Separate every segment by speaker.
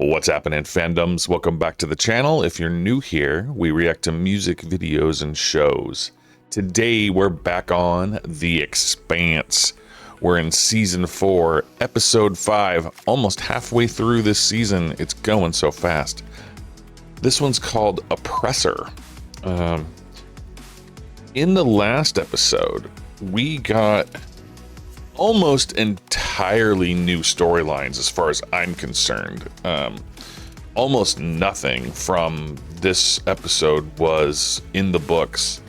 Speaker 1: What's happening, fandoms? Welcome back to the channel. If you're new here, we react to music videos and shows. Today, we're back on The Expanse. We're in Season 4, Episode 5, almost halfway through this season. It's going so fast. This one's called Oppressor. In the last episode, we got almost entirely new storylines as far as I'm concerned. Almost nothing from this episode was in the books.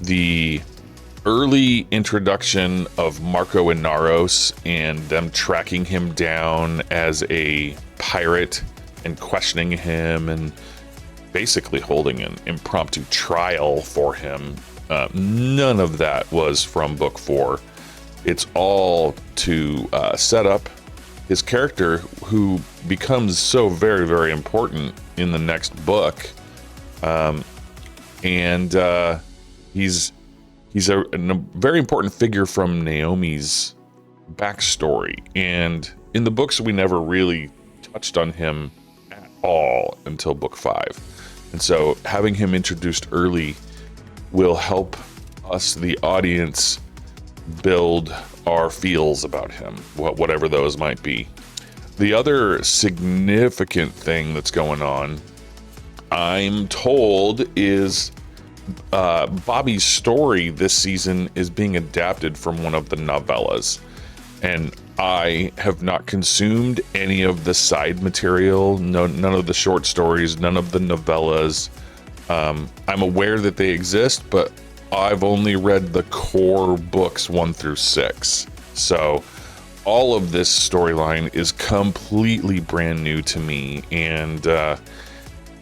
Speaker 1: The early introduction of Marco and Naros and them tracking him down as a pirate and questioning him and basically holding an impromptu trial for him. None of that was from book 4. It's all to set up his character, who becomes so very, very important in the next book. He's a very important figure from Naomi's backstory. And in the books, we never really touched on him at all until book 5. And so having him introduced early will help us, the audience, build our feels about him, whatever those might be. The other significant thing that's going on, I'm told, is Bobby's story this season is being adapted from one of the novellas. And I have not consumed any of the side material, none of the short stories, none of the novellas. I'm aware that they exist, but I've only read the core books 1 through 6. So all of this storyline is completely brand new to me. And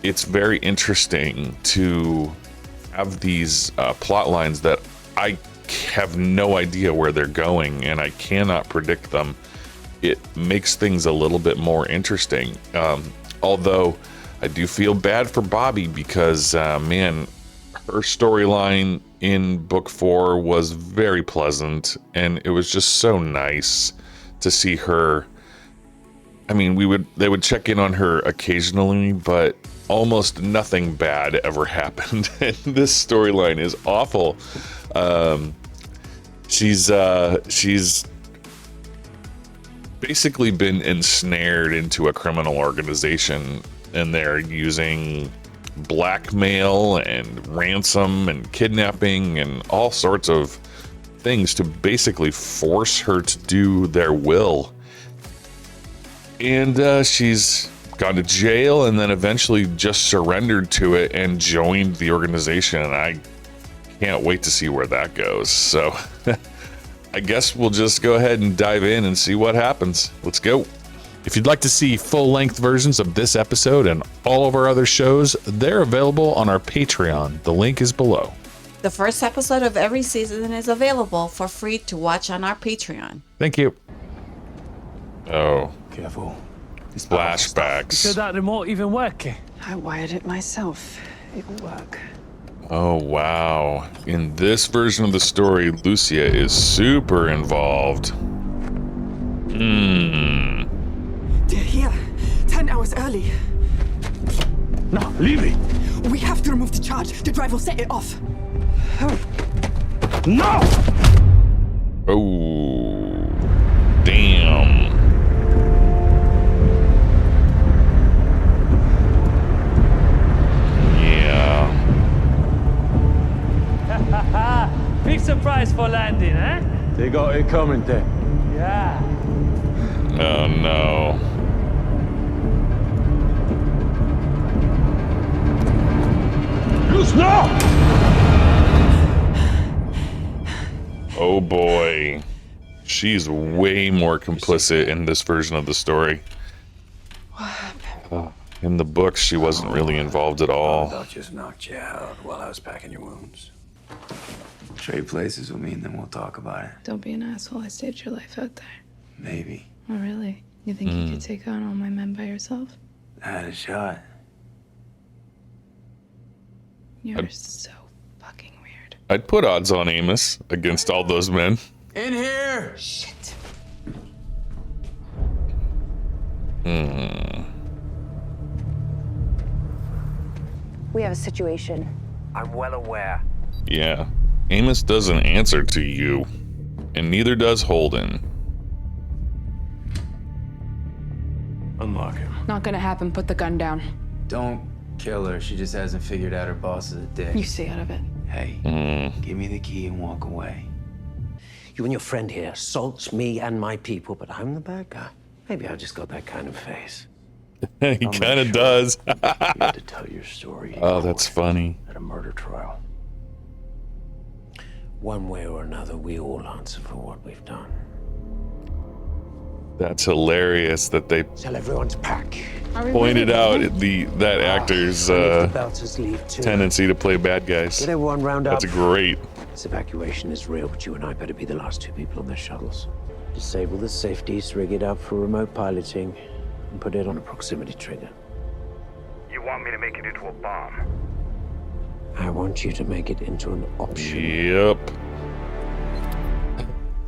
Speaker 1: it's very interesting to have these plot lines that I have no idea where they're going and I cannot predict them. It makes things a little bit more interesting. Although I do feel bad for Bobby because, man, her storyline in book 4 was very pleasant, and it was just so nice to see her. I mean, they would check in on her occasionally, but almost nothing bad ever happened. And this storyline is awful. She's basically been ensnared into a criminal organization, and they're using blackmail and ransom and kidnapping and all sorts of things to basically force her to do their will. And she's gone to jail and then eventually just surrendered to it and joined the organization. And I can't wait to see where that goes. So I guess we'll just go ahead and dive in and see what happens. Let's go. If you'd like to see full-length versions of this episode and all of our other shows, they're available on our Patreon. The link is below.
Speaker 2: The first episode of every season is available for free to watch on our Patreon.
Speaker 1: Thank you. Oh.
Speaker 3: Careful.
Speaker 1: Flashbacks.
Speaker 3: Did that remote even work?
Speaker 4: I wired it myself. It will work.
Speaker 1: Oh, wow. In this version of the story, Lucia is super involved.
Speaker 4: They're here. 10 hours early.
Speaker 3: No, leave it.
Speaker 4: We have to remove the charge. The drive will set it off.
Speaker 3: No!
Speaker 1: Oh, damn. Yeah.
Speaker 3: Big surprise for landing, eh? They got it coming then. Yeah.
Speaker 1: Oh, no.
Speaker 3: Loose now!
Speaker 1: Oh boy, she's way more complicit in this version of the story.
Speaker 4: What happened?
Speaker 1: In the books, she wasn't really involved at all.
Speaker 5: I'll just knocked you out while I was packing your wounds. Trade places with me and then we'll talk about it.
Speaker 6: Don't be an asshole. I saved your life out there.
Speaker 5: Maybe.
Speaker 6: Oh, really? You think you could take on all my men by yourself?
Speaker 5: I had a shot.
Speaker 6: You're so fucking weird.
Speaker 1: I'd put odds on Amos against all those men.
Speaker 5: In here!
Speaker 6: Shit.
Speaker 7: We have a situation.
Speaker 8: I'm well aware.
Speaker 1: Yeah. Amos doesn't answer to you, and neither does Holden.
Speaker 5: Unlock him.
Speaker 7: Not gonna happen. Put the gun down.
Speaker 5: Don't kill her. She just hasn't figured out her boss is a dick.
Speaker 7: You stay out of it.
Speaker 5: Hey, give me the key and walk away.
Speaker 8: You and your friend here assaults me and my people, but I'm the bad guy. Maybe I just got that kind of face.
Speaker 1: He kind of does.
Speaker 8: You had to tell your story.
Speaker 1: Oh, that's funny.
Speaker 8: At a murder trial. One way or another, we all answer for what we've done.
Speaker 1: That's hilarious that they
Speaker 8: Tell everyone to pack.
Speaker 1: pointed out that actor's
Speaker 8: The Belters leave too.
Speaker 1: tendency to play bad guys.
Speaker 8: Get everyone round up.
Speaker 1: That's great.
Speaker 8: This evacuation is real, but you and I better be the last two people on their shuttles. Disable the safeties, rig it up for remote piloting, and put it on a proximity trigger.
Speaker 9: You want me to make it into a bomb?
Speaker 8: I want you to make it into an option.
Speaker 1: Yep.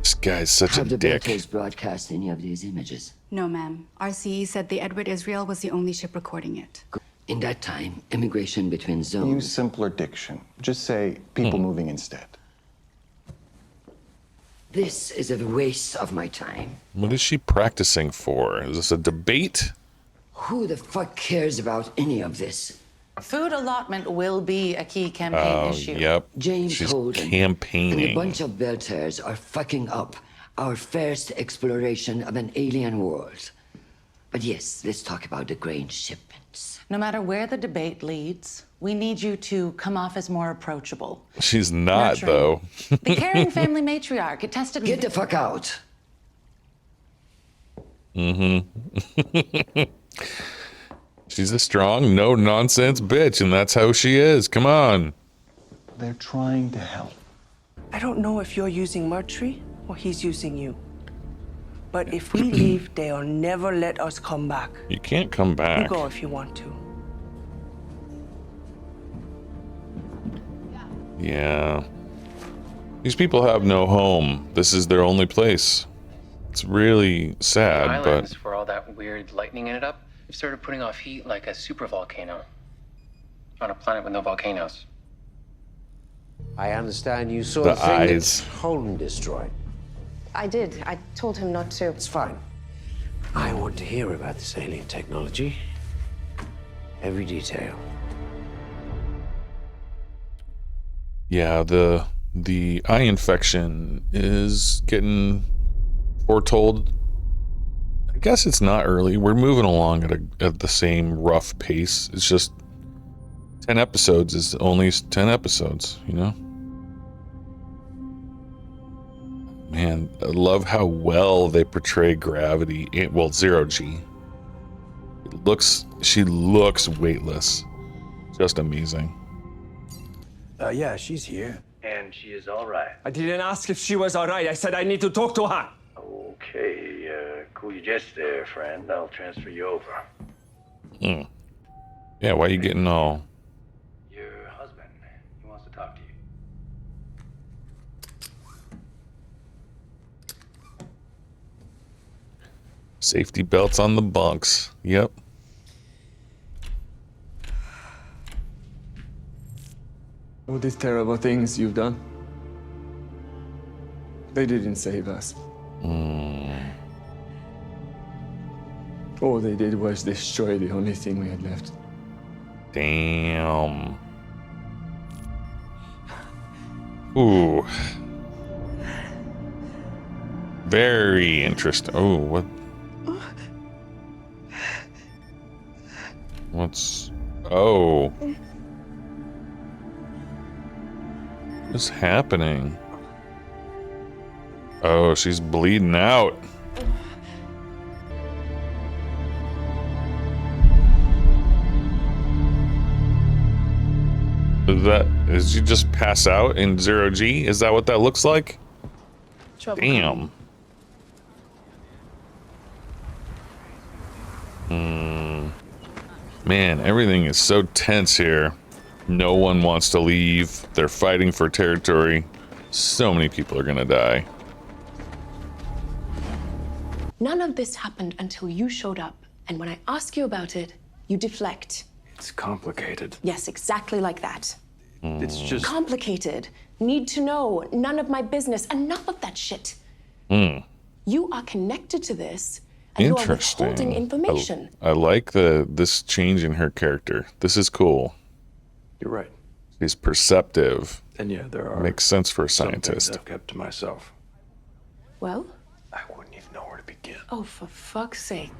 Speaker 1: This guy's such a
Speaker 10: Have the
Speaker 1: dick.
Speaker 10: Belters broadcast any of these images?
Speaker 11: No, ma'am. RCE said the Edward Israel was the only ship recording it.
Speaker 10: In that time, immigration between zones.
Speaker 12: Use simpler diction. Just say people moving instead.
Speaker 10: This is a waste of my time.
Speaker 1: What is she practicing for? Is this a debate?
Speaker 10: Who the fuck cares about any of this?
Speaker 13: Food allotment will be a key campaign issue.
Speaker 1: Yep.
Speaker 10: James
Speaker 1: She's
Speaker 10: Holden and a
Speaker 1: campaigning.
Speaker 10: bunch of Belters are fucking up our first exploration of an alien world. But yes, let's talk about the grain shipments.
Speaker 13: No matter where the debate leads, we need you to come off as more approachable.
Speaker 1: She's not,
Speaker 13: Nurturing.
Speaker 1: though.
Speaker 13: The caring family matriarch. It tested.
Speaker 10: Get the fuck out.
Speaker 1: Mm-hmm. She's a strong, no-nonsense bitch, and that's how she is. Come on.
Speaker 12: They're trying to help.
Speaker 4: I don't know if you're using Mercury or he's using you. But if we leave, they'll never let us come back.
Speaker 1: You can't come
Speaker 4: You
Speaker 1: back.
Speaker 4: go if you want to.
Speaker 1: Yeah. These people have no home. This is their only place. It's really sad,
Speaker 14: Islands,
Speaker 1: but
Speaker 14: where all that weird lightning ended up, they've started putting off heat like a supervolcano on a planet with no volcanoes.
Speaker 8: I understand you saw
Speaker 1: The
Speaker 8: the thing
Speaker 1: eyes.
Speaker 8: that Holden destroyed.
Speaker 7: I did. I told him not to.
Speaker 8: It's fine. I want to hear about this alien technology. Every detail.
Speaker 1: yeah, the eye infection is getting foretold. I guess it's not early. We're moving along at the same rough pace. It's just 10 episodes is only 10 episodes, you know? Man, I love how well they portray Gravity. Well, Zero G. She looks weightless. Just amazing.
Speaker 5: Yeah, she's here.
Speaker 9: And she is all right.
Speaker 3: I didn't ask if she was all right. I said I need to talk to her.
Speaker 9: Okay, cool your jets there, friend. I'll transfer you over.
Speaker 1: Yeah, why are you getting all...
Speaker 9: Your husband, he wants to talk to you.
Speaker 1: Safety belts on the bunks. Yep.
Speaker 15: All these terrible things you've done, they didn't save us. All they did was destroy the only thing we had left.
Speaker 1: Damn. Ooh. Very interesting. Oh, what? What's... Oh. What's happening? Oh, she's bleeding out. Did she just pass out in Zero G? Is that what that looks like?
Speaker 6: Trouble.
Speaker 1: Damn. Man, everything is so tense here. No one wants to leave. They're fighting for territory. So many people are gonna die.
Speaker 7: None of this happened until you showed up. And when I ask you about it, you deflect.
Speaker 5: It's complicated.
Speaker 7: Yes, exactly like that.
Speaker 5: It's just
Speaker 7: Complicated. Need to know. None of my business. Enough of that shit. You are connected to this, and you are withholding information.
Speaker 1: I like this change in her character. This is cool.
Speaker 5: You're right.
Speaker 1: She's perceptive.
Speaker 5: And yeah, there are
Speaker 1: Makes sense for a
Speaker 5: some things
Speaker 1: scientist.
Speaker 5: I've kept to myself.
Speaker 7: Well?
Speaker 5: I wouldn't even know where to begin.
Speaker 7: Oh, for fuck's sake.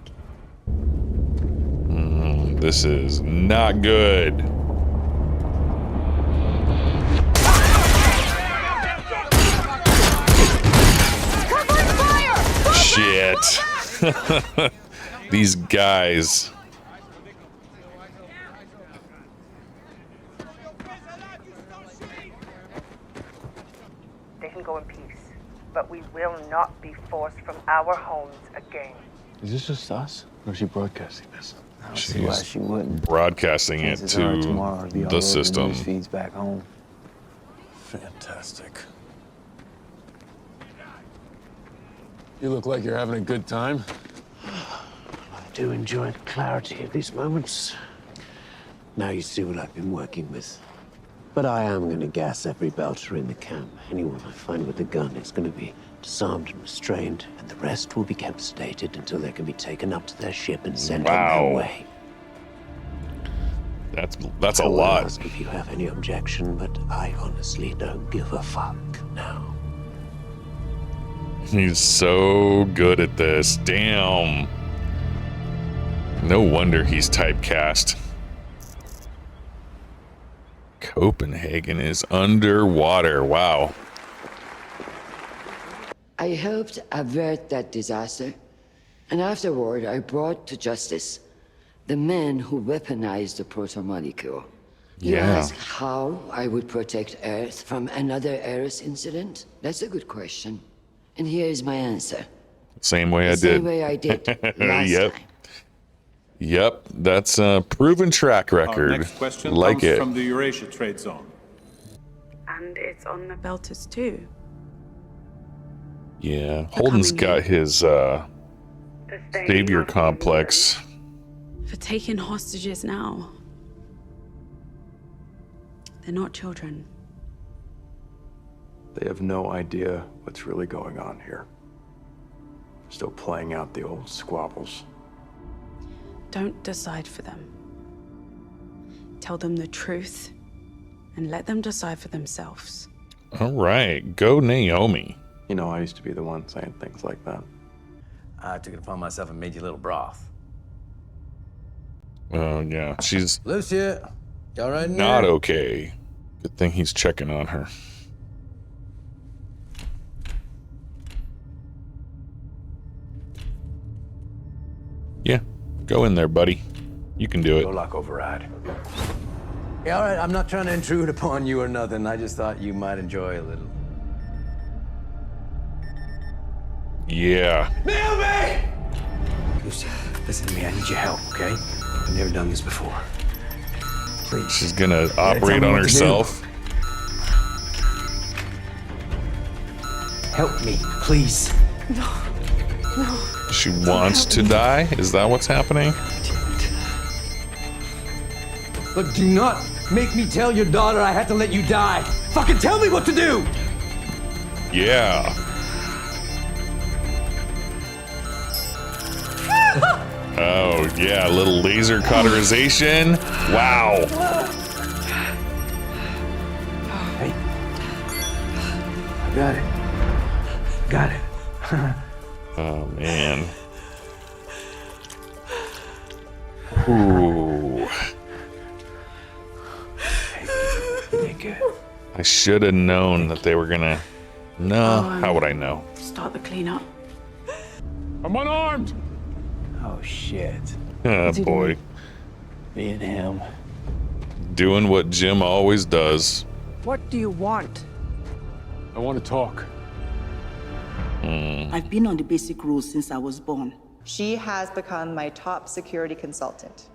Speaker 1: This is not good. Shit. These guys.
Speaker 16: They can go in peace, but we will not be forced from our homes again.
Speaker 15: Is this just us, or is she broadcasting this?
Speaker 8: I don't see why she wouldn't.
Speaker 1: Broadcasting it
Speaker 8: Chances are
Speaker 1: to
Speaker 8: tomorrow it'll be all
Speaker 1: the
Speaker 8: over
Speaker 1: system.
Speaker 8: news feeds back home.
Speaker 15: Fantastic. You look like you're having a good time.
Speaker 8: I do enjoy the clarity of these moments. Now you see what I've been working with. But I am going to gas every belter in the camp. Anyone I find with a gun is going to be disarmed and restrained, and the rest will be kept sedated until they can be taken up to their ship and sent on their way.
Speaker 1: That's a
Speaker 8: I won't
Speaker 1: lot.
Speaker 8: ask if you have any objection, but I honestly don't give a fuck now.
Speaker 1: He's so good at this. Damn. No wonder he's typecast. Copenhagen is underwater. Wow.
Speaker 10: I helped avert that disaster, and afterward I brought to justice the men who weaponized the proto-molecule. You
Speaker 1: Yeah.
Speaker 10: ask how I would protect Earth from another Eris incident? That's a good question. And here is my answer.
Speaker 1: Same way I did.
Speaker 10: Same way I did last
Speaker 1: Yep.
Speaker 10: time.
Speaker 1: Yep. That's a proven track
Speaker 17: Our
Speaker 1: record.
Speaker 17: next question
Speaker 1: Like
Speaker 17: comes
Speaker 1: it.
Speaker 17: from the Eurasia Trade Zone.
Speaker 6: And it's on the Belters too.
Speaker 1: Yeah. Holden's got his savior complex.
Speaker 6: For taking hostages now. They're not children.
Speaker 5: They have no idea what's really going on here. Still playing out the old squabbles.
Speaker 6: Don't decide for them. Tell them the truth and let them decide for themselves.
Speaker 1: All right. Go Naomi.
Speaker 5: You know, I used to be the one saying things like that.
Speaker 18: I took it upon myself and made you a little broth.
Speaker 1: Oh, yeah. She's
Speaker 18: Lucia, you all right in
Speaker 1: not
Speaker 18: there?
Speaker 1: okay. Good thing he's checking on her. Yeah. Go in there, buddy. You can do it.
Speaker 5: Go lock override.
Speaker 18: Yeah, all right. I'm not trying to intrude upon you or nothing. I just thought you might enjoy a little.
Speaker 1: Yeah.
Speaker 5: Naomi! Lucy, listen to me. I need your help, okay? I've never done this before. Please.
Speaker 1: She's gonna
Speaker 5: tell
Speaker 1: operate
Speaker 5: me
Speaker 1: on
Speaker 5: what to do.
Speaker 1: herself.
Speaker 5: Help me, please.
Speaker 6: No.
Speaker 1: She wants to die? Is that what's happening?
Speaker 18: But do not make me tell your daughter I had to let you die. Fucking tell me what to do!
Speaker 1: Yeah. Oh, yeah. A little laser cauterization. Wow.
Speaker 5: Hey. I got it. Got it.
Speaker 1: Oh, man. Ooh. I should have known that they were gonna. No, how would I know?
Speaker 6: Start the cleanup.
Speaker 15: I'm unarmed!
Speaker 8: Oh, shit.
Speaker 1: Oh, boy.
Speaker 8: Me and him.
Speaker 1: Doing what Jim always does.
Speaker 4: What do you want?
Speaker 15: I want to talk.
Speaker 19: I've been on the basic rules since I was born.
Speaker 20: She has become my top security consultant.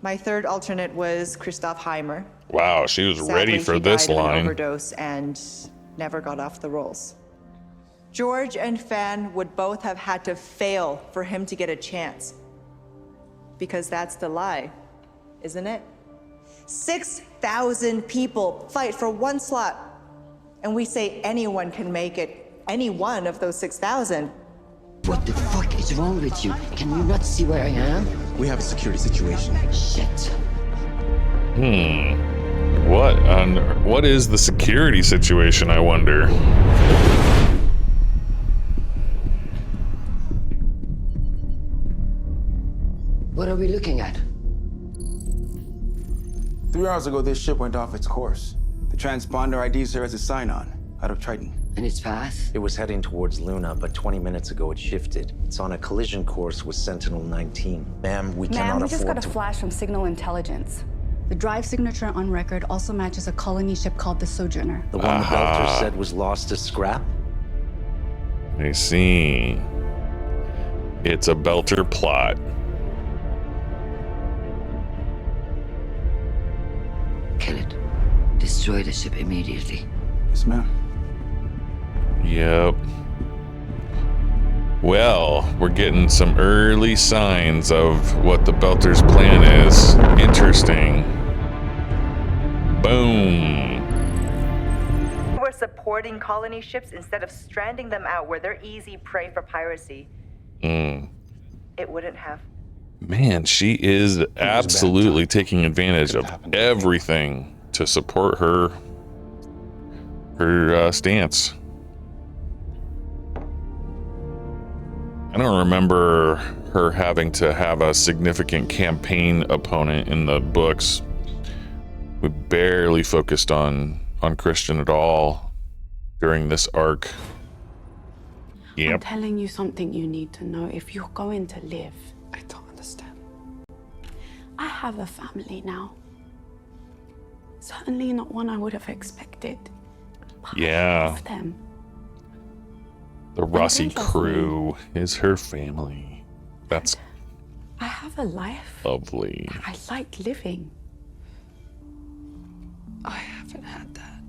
Speaker 20: My third alternate was Christoph Heimer.
Speaker 1: Wow, she was ready
Speaker 20: Sadly,
Speaker 1: for
Speaker 20: he
Speaker 1: this
Speaker 20: died of an
Speaker 1: line.
Speaker 20: overdose and never got off the rolls. George and Fan would both have had to fail for him to get a chance. Because that's the lie. isn't it? 6,000 people fight for one slot, and we say anyone can make it, any one of those 6,000.
Speaker 10: What the fuck is wrong with you? Can you not see where I am?
Speaker 5: We have a security situation.
Speaker 10: Shit.
Speaker 1: What is the security situation, I wonder?
Speaker 10: What are we looking at?
Speaker 5: 3 hours ago, this ship went off its course. The transponder IDs her as a sign-on, out of Triton.
Speaker 10: And its path?
Speaker 17: It was heading towards Luna, but 20 minutes ago it shifted. It's on a collision course with Sentinel-19. Ma'am, we cannot
Speaker 11: Ma'am, we just
Speaker 17: afford
Speaker 11: got a
Speaker 17: to...
Speaker 11: flash from Signal Intelligence. The drive signature on record also matches a colony ship called the Sojourner.
Speaker 17: The one the Belter said was lost to scrap?
Speaker 1: I see. It's a Belter plot.
Speaker 10: Kill it. Destroy the ship immediately.
Speaker 5: Yes, ma'am.
Speaker 1: Yep. Well, we're getting some early signs of what the Belter's plan is. Interesting. Boom.
Speaker 16: We're supporting colony ships instead of stranding them out where they're easy prey for piracy. It wouldn't have.
Speaker 1: Man, she is absolutely taking advantage of everything to support her stance. I don't remember her having to have a significant campaign opponent in the books. We barely focused on Christian at all during this arc. Yep.
Speaker 6: I'm telling you something you need to know if you're going to live.
Speaker 5: I don't understand.
Speaker 6: I have a family now. Certainly not one I would have expected. But
Speaker 1: Yeah.
Speaker 6: I love them.
Speaker 1: The Rossi crew is her family. That's
Speaker 6: I have a life.
Speaker 1: lovely.
Speaker 6: I like living.
Speaker 21: I haven't had that.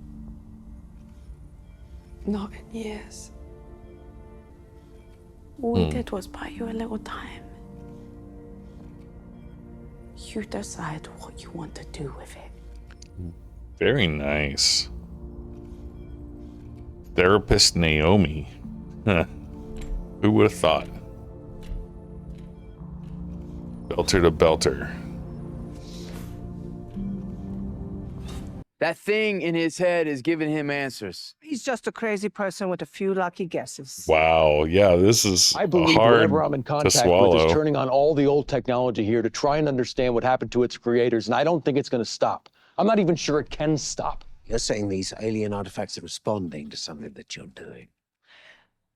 Speaker 21: Not in years.
Speaker 6: All we did was buy you a little time. You decide what you want to do with it.
Speaker 1: Very nice. Therapist Naomi. Huh. Who would have thought? Belter to Belter.
Speaker 18: That thing in his head is giving him answers.
Speaker 4: He's just a crazy person with a few lucky guesses.
Speaker 1: Wow. Yeah, this is
Speaker 22: I believe
Speaker 1: hard
Speaker 22: whoever I'm in
Speaker 1: to
Speaker 22: contact with
Speaker 1: swallow.
Speaker 22: is turning on all the old technology here to try and understand what happened to its creators, and I don't think it's going to stop. I'm not even sure it can stop.
Speaker 8: You're saying these alien artifacts are responding to something that you're doing.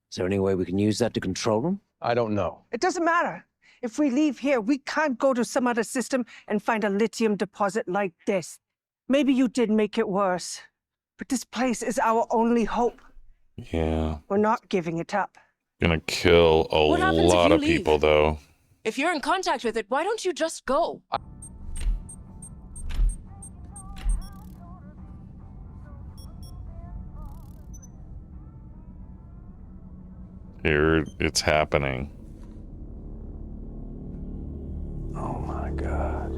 Speaker 8: Is there any way we can use that to control them?
Speaker 22: I don't know.
Speaker 4: It doesn't matter. If we leave here, we can't go to some other system and find a lithium deposit like this. Maybe you did make it worse, but this place is our only hope.
Speaker 1: Yeah.
Speaker 4: We're not giving it up.
Speaker 1: Gonna kill a
Speaker 23: What happens if
Speaker 1: lot
Speaker 23: you
Speaker 1: of
Speaker 23: leave?
Speaker 1: people, though.
Speaker 23: If you're in contact with it, why don't you just go?
Speaker 1: Here, it's happening.
Speaker 5: Oh my God.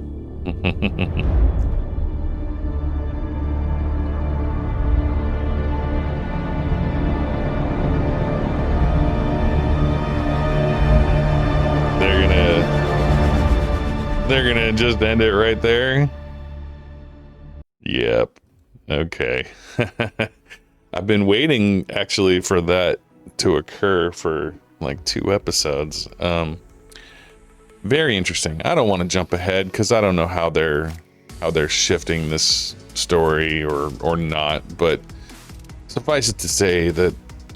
Speaker 1: They're gonna just end it right there. Yep. Okay. I've been waiting actually for that to occur for like 2 episodes. Very interesting. I don't want to jump ahead because I don't know how they're shifting this story or not, but suffice it to say that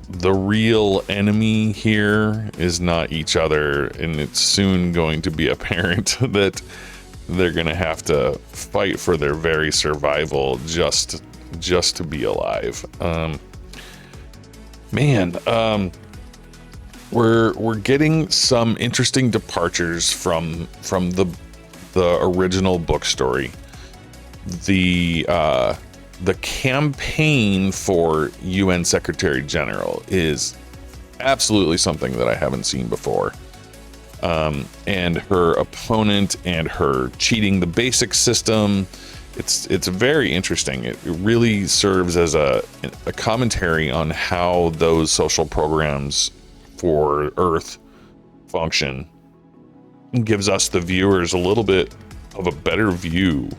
Speaker 1: the real enemy here is not each other, and it's soon going to be apparent that they're gonna have to fight for their very survival just to be alive. We're getting some interesting departures from the original book story. The campaign for UN Secretary General is absolutely something that I haven't seen before. and her opponent and her cheating the basic system. It's very interesting. It really serves as a commentary on how those social programs for Earth function. It gives us, the viewers, a little bit of a better view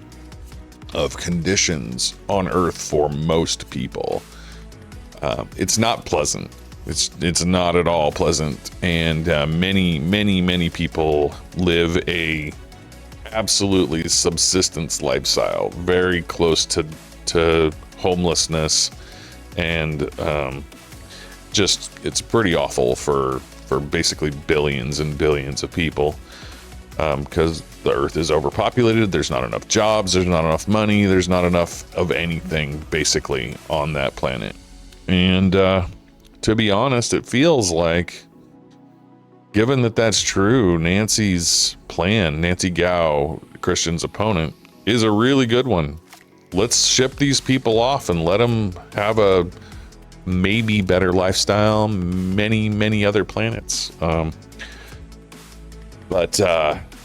Speaker 1: of conditions on Earth for most people. It's not pleasant. It's not at all pleasant, and many people live a absolutely subsistence lifestyle, very close to homelessness, and just it's pretty awful for basically billions and billions of people, because the Earth is overpopulated. There's not enough jobs, there's not enough money, there's not enough of anything basically on that planet. And to be honest, it feels like, given that that's true, Nancy's plan, Nancy Gao, Christian's opponent, is a really good one. Let's ship these people off and let them have a maybe better lifestyle, many other planets. But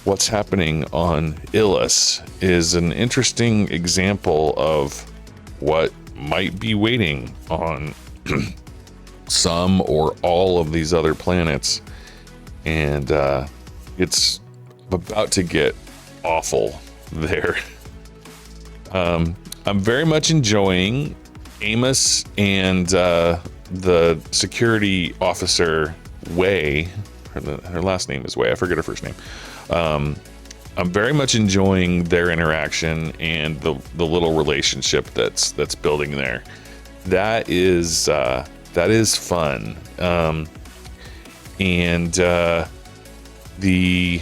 Speaker 1: what's happening on Ilus is an interesting example of what might be waiting on some or all of these other planets. And it's about to get awful there. I'm very much enjoying Amos and the security officer, Wei. Her last name is Wei. I forget her first name. I'm very much enjoying their interaction and the little relationship that's building there. That is fun. And the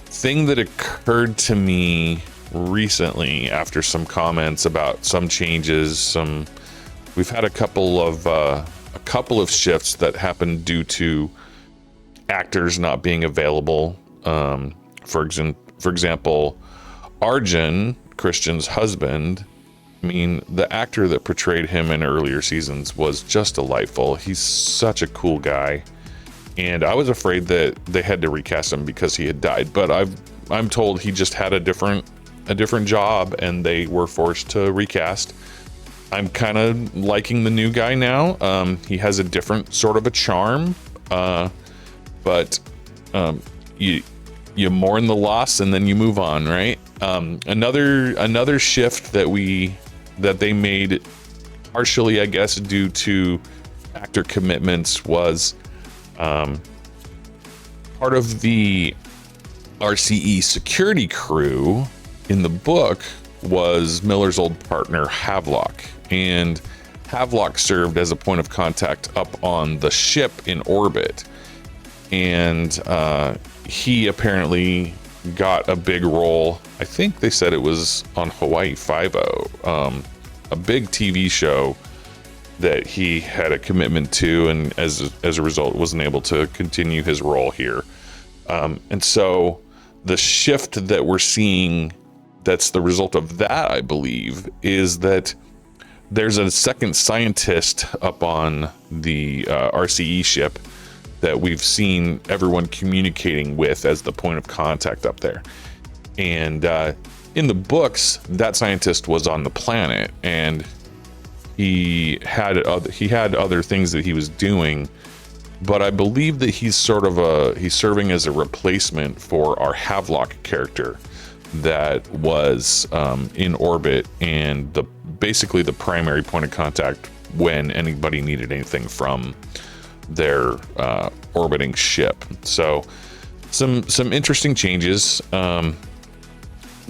Speaker 1: thing that occurred to me recently after some comments about some changes, we've had a couple of shifts that happened due to actors not being available. For example, Arjun, Christian's husband, I mean, the actor that portrayed him in earlier seasons was just delightful. He's such a cool guy. And I was afraid that they had to recast him because he had died, but I'm told he just had a different job and they were forced to recast. I'm kind of liking the new guy now. He has a different sort of a charm, but you mourn the loss and then you move on, right? Another shift that they made, partially, I guess, due to actor commitments, was part of the RCE security crew in the book was Miller's old partner, Havelock. And Havelock served as a point of contact up on the ship in orbit. And he apparently got a big role. I think they said it was on Hawaii Five-0, a big TV show that he had a commitment to, and as a result wasn't able to continue his role here. And so the shift that we're seeing, that's the result of that, I believe, is that there's a second scientist up on the RCE ship that we've seen everyone communicating with as the point of contact up there. And in the books, that scientist was on the planet, and he had other things that he was doing, but I believe that he's serving as a replacement for our Havelock character that was in orbit and basically the primary point of contact when anybody needed anything from their orbiting ship. So some interesting changes.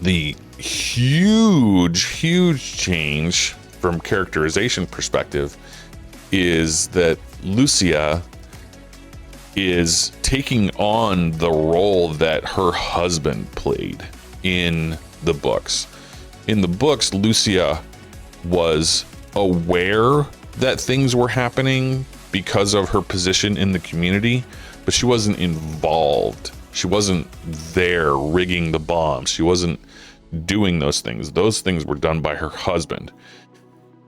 Speaker 1: The huge change from characterization perspective is that Lucia is taking on the role that her husband played in the books. In the books, Lucia was aware that things were happening because of her position in the community, but she wasn't involved. She wasn't there rigging the bombs. She wasn't doing those things. Those things were done by her husband.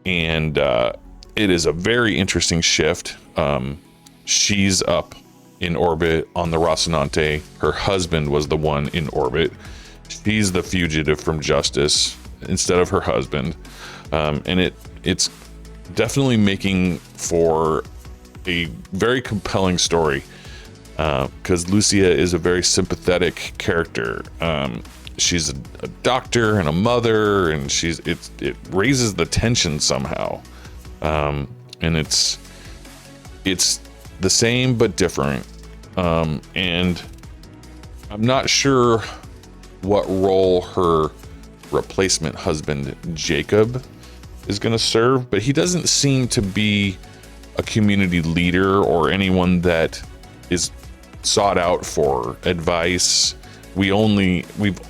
Speaker 1: And it is a very interesting shift. She's up in orbit on the Rocinante. Her husband was the one in orbit. She's the fugitive from justice instead of her husband. And it's definitely making for a very compelling story, because Lucia is a very sympathetic character. She's a doctor and a mother, and it raises the tension somehow. And it's the same but different. And I'm not sure what role her replacement husband Jacob is going to serve, but he doesn't seem to be a community leader or anyone that is sought out for advice. We've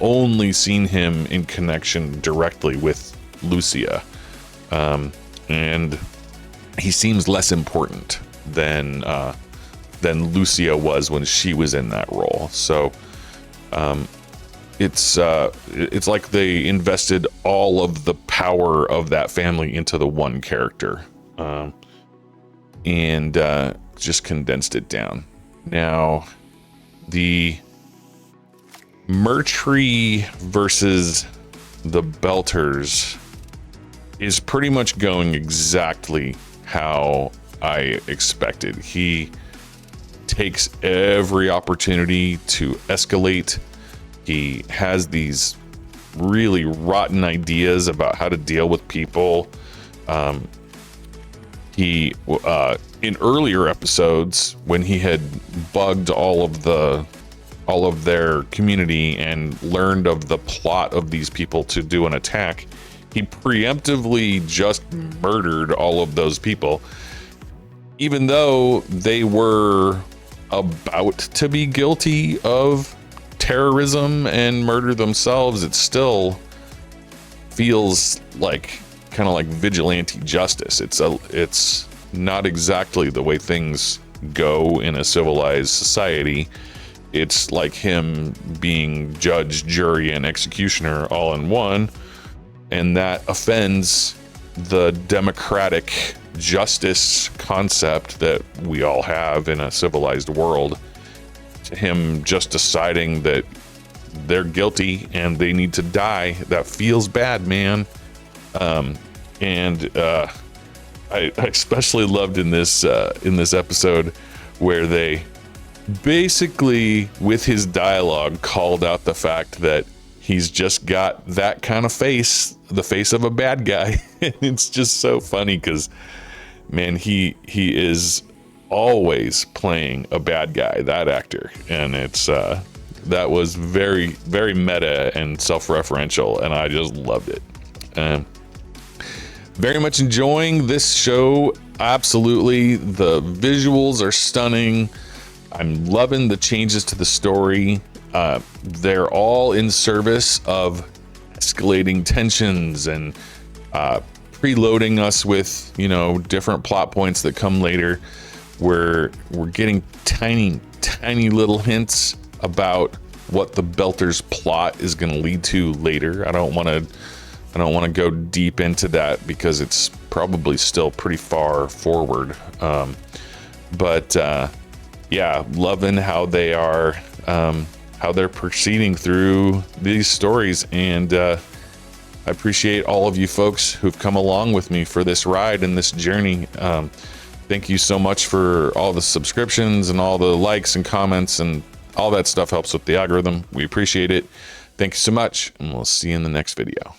Speaker 1: only seen him in connection directly with Lucia, and he seems less important than Lucia was when she was in that role. So it's like they invested all of the power of that family into the one character, and just condensed it down. Now, the Mertry versus the Belters is pretty much going exactly how I expected. He takes every opportunity to escalate. He has these really rotten ideas about how to deal with people. He in earlier episodes, when he had bugged all of their community and learned of the plot of these people to do an attack, he preemptively just murdered all of those people, even though they were about to be guilty of terrorism and murder themselves. It still feels like kind of like vigilante justice. It's not exactly the way things go in a civilized society. It's like him being judge, jury, and executioner all in one, and that offends the democratic justice concept that we all have in a civilized world. Him just deciding that they're guilty and they need to die, that feels bad, man. I especially loved in this episode where they basically, with his dialogue, called out the fact that he's just got that kind of face, the face of a bad guy. And it's just so funny because, man, he is always playing a bad guy, that actor. And it's that was very, very meta and self-referential, and I just loved it. Very much enjoying this show. Absolutely. The visuals are stunning. I'm loving the changes to the story. They're all in service of escalating tensions and preloading us with, different plot points that come later. We're getting tiny little hints about what the Belters' plot is going to lead to later. I don't want to go deep into that because it's probably still pretty far forward. But loving how they are, how they're proceeding through these stories. And I appreciate all of you folks who've come along with me for this ride and this journey. Thank you so much for all the subscriptions and all the likes and comments, and all that stuff helps with the algorithm. We appreciate it. Thank you so much, and we'll see you in the next video.